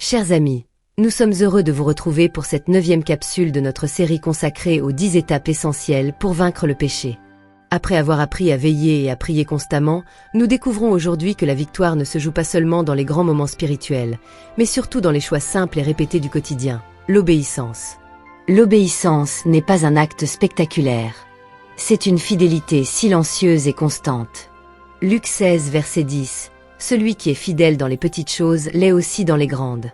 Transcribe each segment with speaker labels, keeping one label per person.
Speaker 1: Chers amis, nous sommes heureux de vous retrouver pour cette 9e capsule de notre série consacrée aux 10 étapes essentielles pour vaincre le péché. Après avoir appris à veiller et à prier constamment, nous découvrons aujourd'hui que la victoire ne se joue pas seulement dans les grands moments spirituels, mais surtout dans les choix simples et répétés du quotidien, l'obéissance. L'obéissance n'est pas un acte spectaculaire. C'est une fidélité silencieuse et constante. Luc 16, verset 10. Celui qui est fidèle dans les petites choses l'est aussi dans les grandes.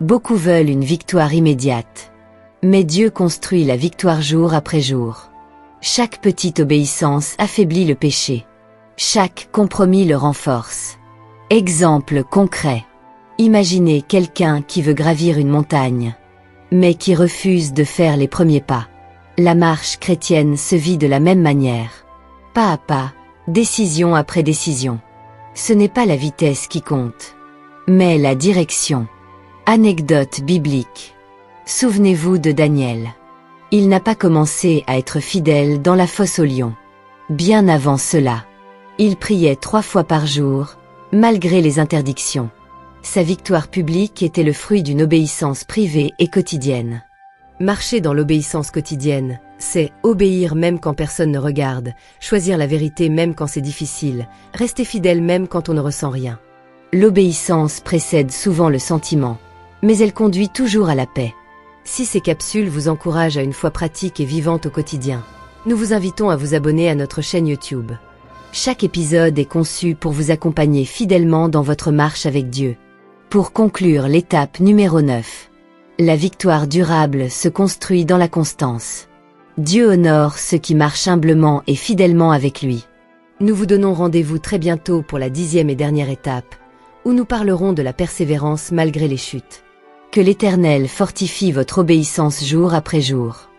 Speaker 1: Beaucoup veulent une victoire immédiate. Mais Dieu construit la victoire jour après jour. Chaque petite obéissance affaiblit le péché. Chaque compromis le renforce. Exemple concret. Imaginez quelqu'un qui veut gravir une montagne, mais qui refuse de faire les premiers pas. La marche chrétienne se vit de la même manière. Pas à pas, décision après décision. Ce n'est pas la vitesse qui compte, mais la direction. Anecdote biblique. Souvenez-vous de Daniel. Il n'a pas commencé à être fidèle dans la fosse aux lions. Bien avant cela, il priait 3 fois par jour, malgré les interdictions. Sa victoire publique était le fruit d'une obéissance privée et quotidienne. Marcher dans l'obéissance quotidienne, c'est obéir même quand personne ne regarde, choisir la vérité même quand c'est difficile, rester fidèle même quand on ne ressent rien. L'obéissance précède souvent le sentiment, mais elle conduit toujours à la paix. Si ces capsules vous encouragent à une foi pratique et vivante au quotidien, nous vous invitons à vous abonner à notre chaîne YouTube. Chaque épisode est conçu pour vous accompagner fidèlement dans votre marche avec Dieu. Pour conclure l'étape numéro 9. La victoire durable se construit dans la constance. Dieu honore ceux qui marchent humblement et fidèlement avec lui. Nous vous donnons rendez-vous très bientôt pour la 10e et dernière étape, où nous parlerons de la persévérance malgré les chutes. Que l'Éternel fortifie votre obéissance jour après jour.